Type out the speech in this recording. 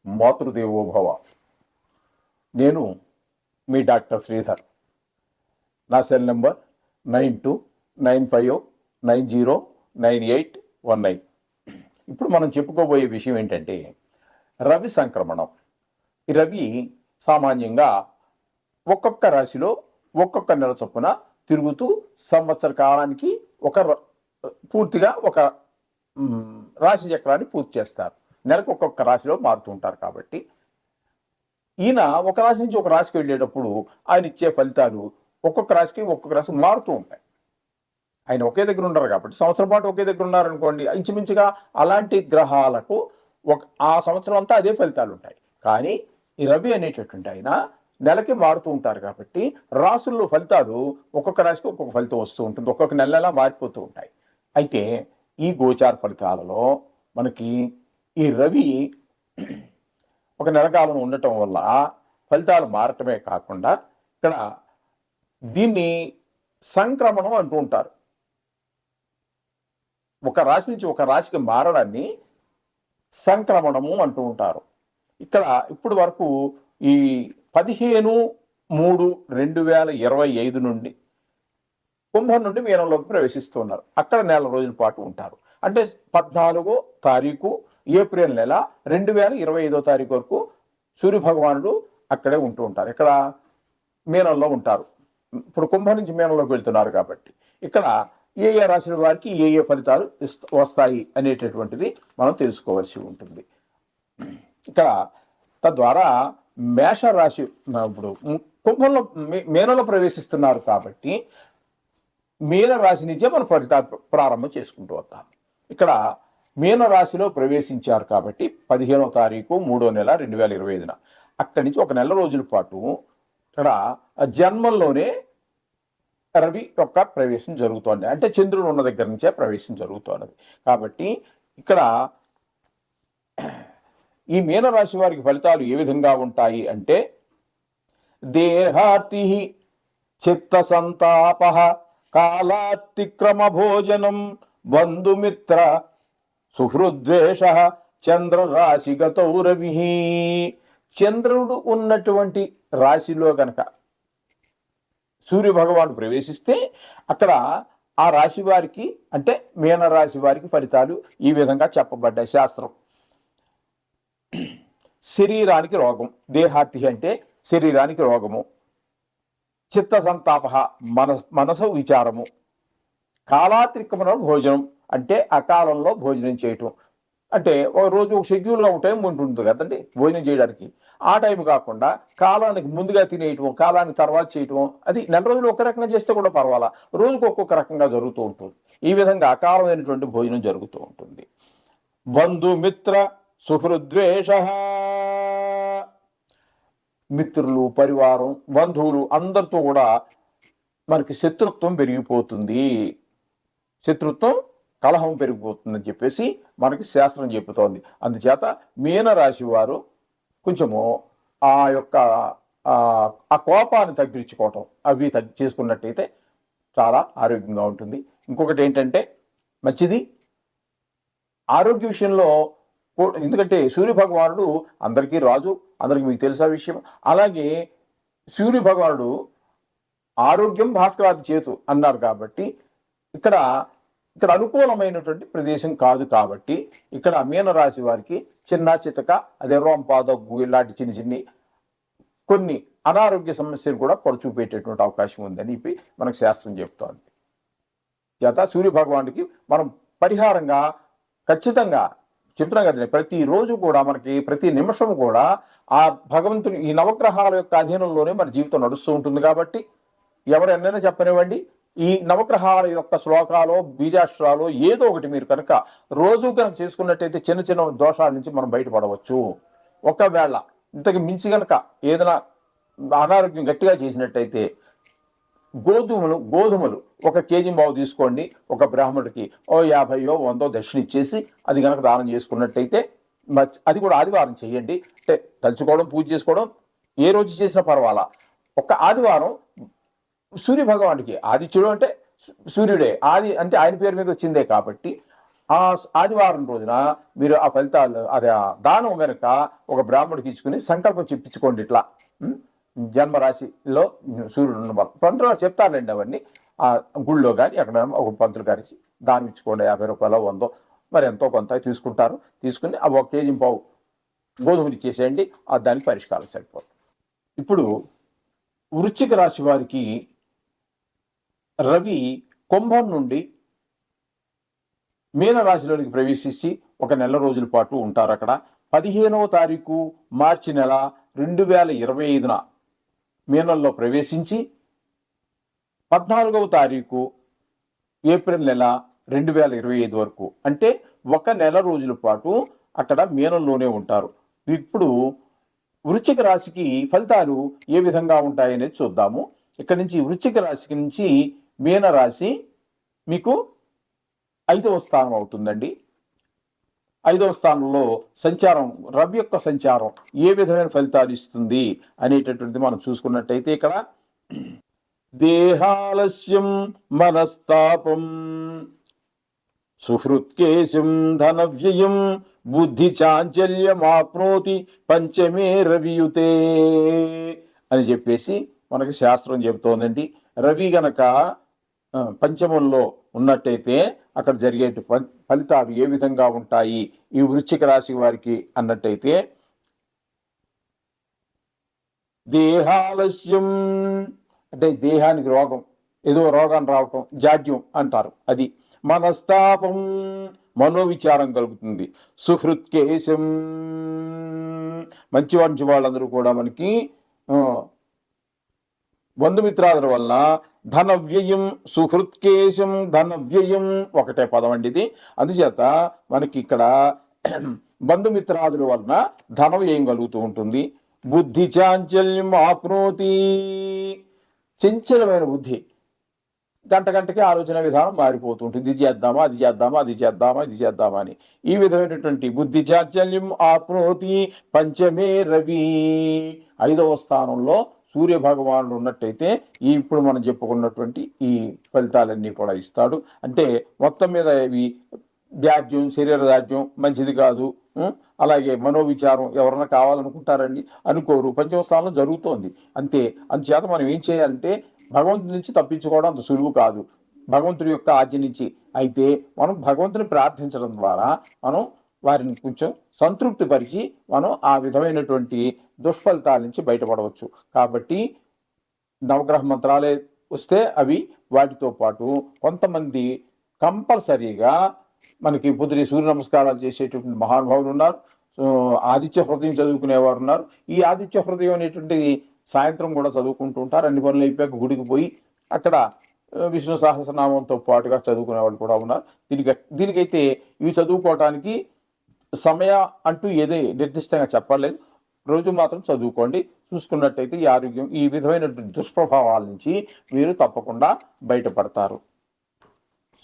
మాతృదేవోభవ. నేను మీ డాక్టర్ శ్రీధర్. నా cell number 9295909819. ఇప్పుడు మనం చెప్పుకోబోయే విషయం ఏంటంటే రవి సంక్రమణం. ఈ రవి సామాన్యంగా ఒక్కొక్క రాశిలో ఒక్కొక్క నెల చొప్పున తిరుగుతూ సంవత్సర కాలానికి పూర్తిగా ఒక రాశి చక్రాన్ని పూర్తి చేస్తారు. నెలకు ఒక్కొక్క రాశిలో మారుతూ ఉంటారు. కాబట్టి ఈయన ఒక రాశి నుంచి ఒక రాశికి వెళ్ళేటప్పుడు ఆయన ఇచ్చే ఫలితాలు ఒక్కొక్క రాశి మారుతూ ఉంటాయి. ఆయన ఒకే దగ్గర ఉండరు కాబట్టి సంవత్సరం పాటు ఒకే దగ్గర ఉన్నారనుకోండి, ఇంచుమించుగా అలాంటి గ్రహాలకు ఆ సంవత్సరం అంతా అదే ఫలితాలు ఉంటాయి. కానీ ఈ రవి అనేటటువంటి ఆయన నెలకి మారుతూ ఉంటారు కాబట్టి రాసుల్లో ఫలితాలు ఒక్కొక్క రాశికి ఒక్కొక్క ఫలితం వస్తూ ఉంటుంది, ఒక్కొక్క నెలలా మారిపోతూ ఉంటాయి. అయితే ఈ గోచార ఫలితాలలో మనకి ఈ రవి ఒక నెలకాలం ఉండటం వల్ల ఫలితాలు మారటమే కాకుండా ఇక్కడ దీన్ని సంక్రమణం అంటూ ఉంటారు. ఒక రాశి నుంచి ఒక రాశికి మారడాన్ని సంక్రమణము అంటూ ఉంటారు. ఇక్కడ ఇప్పుడు వరకు ఈ 15/3/2025 నుండి కుంభం నుండి మీనంలోకి ప్రవేశిస్తున్నారు. అక్కడ నెల రోజుల పాటు ఉంటారు. అంటే 14వ తారీఖు ఏప్రిల్ నెల 2025వ తారీఖు వరకు సూర్యభగవానుడు అక్కడే ఉంటూ ఉంటారు. ఇక్కడ మీనంలో ఉంటారు. ఇప్పుడు కుంభం నుంచి మీనంలోకి వెళ్తున్నారు కాబట్టి ఇక్కడ ఏ ఏ రాశుల వారికి ఏ ఏ ఫలితాలు వస్తాయి అనేటటువంటిది మనం తెలుసుకోవాల్సి ఉంటుంది. ఇక్కడ తద్వారా మేషరాశి ఇప్పుడు కుంభంలో మీనంలో ప్రవేశిస్తున్నారు కాబట్టి మీనరాశి నుంచే మనం ఫలితాలు ప్రారంభం చేసుకుంటూ వస్తాం. ఇక్కడ మీనరాశిలో ప్రవేశించారు కాబట్టి 15వ తారీఖు 3వ నెల 2025న అక్కడి నుంచి ఒక నెల రోజుల పాటు ఇక్కడ జన్మంలోనే రవి యొక్క ప్రవేశం జరుగుతోంది. అంటే చంద్రుడు ఉన్న దగ్గర నుంచే ప్రవేశం జరుగుతున్నది. కాబట్టి ఇక్కడ ఈ మీనరాశి వారికి ఫలితాలు ఏ విధంగా ఉంటాయి అంటే దేహార్తి చిత్త సంతాప కాలాతిక్రమ భోజనం బంధుమిత్ర సుహృద్వేష చంద్రరాశిగతౌ రవి. చంద్రుడు ఉన్నటువంటి రాశిలో గనక సూర్యభగవానుడు ప్రవేశిస్తే అక్కడ ఆ రాశి వారికి అంటే మీనరాశి వారికి ఫలితాలు ఈ విధంగా చెప్పబడ్డాయి శాస్త్రం. శరీరానికి రోగం, దేహార్తి అంటే శరీరానికి రోగము, చిత్త సంతాప మనసు విచారము, కాలాతిక్రమణ భోజనం అంటే అకాలంలో భోజనం చేయటం. అంటే ఒక రోజు ఒక షెడ్యూల్గా ఒక టైం ఉంటుంది కదండి భోజనం చేయడానికి. ఆ టైం కాకుండా కాలానికి ముందుగా తినేయటం, కాలానికి తర్వాత చేయటం, అది నెల రోజులు ఒక రకంగా చేస్తే కూడా పర్వాలా, రోజుకు ఒక్కొక్క రకంగా జరుగుతూ ఉంటుంది. ఈ విధంగా అకాలమైనటువంటి భోజనం జరుగుతూ ఉంటుంది. బంధుమిత్ర సుహృద్వేష, మిత్రులు, పరివారం, బంధువులు అందరితో కూడా మనకి శత్రుత్వం పెరిగిపోతుంది, శత్రుత్వం కలహం పెరిగిపోతుందని చెప్పేసి మనకి శాస్త్రం చెబుతోంది. అందుచేత మీనరాశి వారు కొంచెము ఆ యొక్క ఆ కోపాన్ని తగ్గించుకోవటం అవి చేసుకున్నట్టయితే చాలా ఆరోగ్యంగా ఉంటుంది. ఇంకొకటి ఏంటంటే మంచిది ఆరోగ్య విషయంలో, ఎందుకంటే సూర్యభగవానుడు అందరికీ రాజు, అందరికీ మీకు తెలిసే విషయం. అలాగే సూర్యభగవానుడు ఆరోగ్యం భాస్కరాది చేతు అన్నారు కాబట్టి ఇక్కడ అనుకూలమైనటువంటి ప్రదేశం కాదు. కాబట్టి ఇక్కడ మీనరాశి వారికి చిన్న చితక అదే రోంపాదగ్గు ఇలాంటి చిన్ని కొన్ని అనారోగ్య సమస్యలు కూడా పొరచూపేటటువంటి అవకాశం ఉందని మనకు శాస్త్రం చెప్తోంది. చేత సూర్యభగవానుడికి మనం పరిహారంగా ఖచ్చితంగా చెప్తున్నాం కదండి, ప్రతిరోజు కూడా మనకి ప్రతి నిమిషం కూడా ఆ భగవంతుని ఈ నవగ్రహాల యొక్క అధీనంలోనే మన జీవితం నడుస్తూ ఉంటుంది. కాబట్టి ఎవరు ఎన్నైనా చెప్పనివ్వండి, ఈ నవగ్రహాల యొక్క శ్లోకాలు, బీజాక్షరాలు ఏదో ఒకటి మీరు కనుక రోజు కనుక చేసుకున్నట్టయితే చిన్న చిన్న దోషాల నుంచి మనం బయటపడవచ్చు. ఒకవేళ ఇంతకు మించి కనుక ఏదైనా అనారోగ్యం గట్టిగా చేసినట్టయితే గోధుమలు 1 కేజీ బావు తీసుకోండి, ఒక బ్రాహ్మణుడికి 50 100 దక్షిణ ఇచ్చేసి అది కనుక దానం చేసుకున్నట్టయితే, అది కూడా ఆదివారం చేయండి. అంటే తలుచుకోవడం, పూజ చేసుకోవడం ఏ రోజు చేసినా పర్వాలా. ఒక ఆదివారం సూర్యభగవానుడికి, ఆదిత్యుడు అంటే సూర్యుడే, ఆది అంటే ఆయన పేరు మీద వచ్చిందే కాబట్టి ఆ ఆదివారం రోజున మీరు ఆ ఫలితాలు అదే ఆ దానం కనుక ఒక బ్రాహ్మడికి ఇచ్చుకుని సంకల్పం చెప్పించుకోండి ఇట్లా. జన్మరాశిలో సూర్యుడు ఉన్న వాళ్ళు పంతులు చెప్తారండి అవన్నీ. ఆ గుళ్ళో కానీ ఎక్కడ ఒక పంతులు గారికి దానం ఇచ్చుకోండి, 50 రూపాయలు 100 మరి ఎంతో కొంత తీసుకుంటారు. తీసుకుని ఆ 1 కేజీ పావు గోధుమలు ఇచ్చేసేయండి, దానికి పరిష్కారం సరిపోతుంది. ఇప్పుడు వృశ్చిక రాశి వారికి రవి కుంభం నుండి మీనరాశిలోనికి ప్రవేశించి ఒక నెల రోజుల పాటు ఉంటారు అక్కడ. 15వ తారీఖు మార్చి నెల 2025న మీనంలో ప్రవేశించి 14వ తారీఖు ఏప్రిల్ నెల 2025 వరకు, అంటే ఒక నెల రోజుల పాటు అక్కడ మీనంలోనే ఉంటారు. ఇప్పుడు వృశ్చిక రాశికి ఫలితాలు ఏ విధంగా ఉంటాయనేది చూద్దాము. ఇక్కడ నుంచి వృశ్చిక రాశికి నుంచి మీనరాశి మీకు 5వ స్థానం అవుతుందండి. 5వ స్థానంలో సంచారం, రవి యొక్క సంచారం ఏ విధమైన ఫలితాలు ఇస్తుంది అనేటటువంటిది మనం చూసుకున్నట్టయితే ఇక్కడ దేహాలస్యం మనస్తాపం సుహృత్కేశం ధనవ్యయం బుద్ధి చాంచల్యమాప్నోతి పంచమే రవియుతే అని చెప్పేసి మనకి శాస్త్రం చెబుతోందండి. రవి గనక పంచమంలో ఉన్నట్టయితే అక్కడ జరిగే ఫలితాలు ఏ విధంగా ఉంటాయి ఈ వృశ్చిక రాశి వారికి అన్నట్టయితే, దేహాలస్యం అంటే దేహానికి రోగం, ఏదో రోగం రావటం, జాడ్యం అంటారు అది. మనస్తాపం మనోవిచారం కలుగుతుంది. సుహృత్కేశం మంచి వాళ్ళందరూ కూడా మనకి బంధుమిత్రాదుల వల్ల ధనవ్యయం, సుహృత్కేశం ధనవ్యయం ఒకటే పదం అండి ఇది. అందుచేత మనకి ఇక్కడ బంధుమిత్రాదుల వలన ధనవ్యయం కలుగుతూ ఉంటుంది. బుద్ధి చాంచల్యం ఆప్నోతి, చంచలమైన బుద్ధి, గంటకి ఆలోచన విధానం మారిపోతుంటుంది. ఇది చేద్దామా, అది చేద్దామా, అది చేద్దామా, ఇది చేద్దామా అని. ఈ విధమైనటువంటి బుద్ధి చాంచల్యం ఆప్నోతి పంచమే రవి. 5వ స్థానంలో సూర్య భగవానుడు ఉన్నట్టయితే ఇప్పుడు మనం చెప్పుకున్నటువంటి ఈ ఫలితాలన్నీ కూడా ఇస్తాడు. అంటే మొత్తం మీద ఇవి దార్ఢ్యం, శరీర దార్ఢ్యం మంచిది కాదు. అలాగే మనోవిచారం ఎవరన్నా కావాలనుకుంటారండి, అనుకోరు. 5వ స్థానంలో జరుగుతోంది అంతే. అందుచేత మనం ఏం చేయాలంటే భగవంతుడి నుంచి తప్పించుకోవడం అంత సులువు కాదు, భగవంతుడి యొక్క ఆజ్ఞ నుంచి. అయితే మనం భగవంతుని ప్రార్థించడం ద్వారా మనం వారిని కొంచెం సంతృప్తి పరిచి మనం ఆ విధమైనటువంటి దుష్ఫలితాల నుంచి బయటపడవచ్చు. కాబట్టి నవగ్రహ మంత్రాలే వస్తే అవి, వాటితో పాటు కొంతమంది కంపల్సరీగా మనకి పొద్దున సూర్య నమస్కారాలు చేసేటువంటి మహానుభావులు ఉన్నారు, ఆదిత్య హృదయం చదువుకునేవారు ఉన్నారు. ఈ ఆదిత్య హృదయం అనేటువంటి సాయంత్రం కూడా చదువుకుంటూ ఉంటారు. అన్ని పనులు అయిపోయాక గుడికి పోయి అక్కడ విష్ణు సహస్రనామంతో పాటుగా చదువుకునే వాళ్ళు కూడా ఉన్నారు. దీనికైతే ఇవి చదువుకోవటానికి సమయ అంటూ ఏదో నిర్దిష్టంగా చెప్పలేదు, రోజు మాత్రం చదువుకోండి. చూసుకున్నట్టయితే ఈ ఆరోగ్యం, ఈ విధమైన దుష్ప్రభావాల నుంచి మీరు తప్పకుండా బయటపడతారు.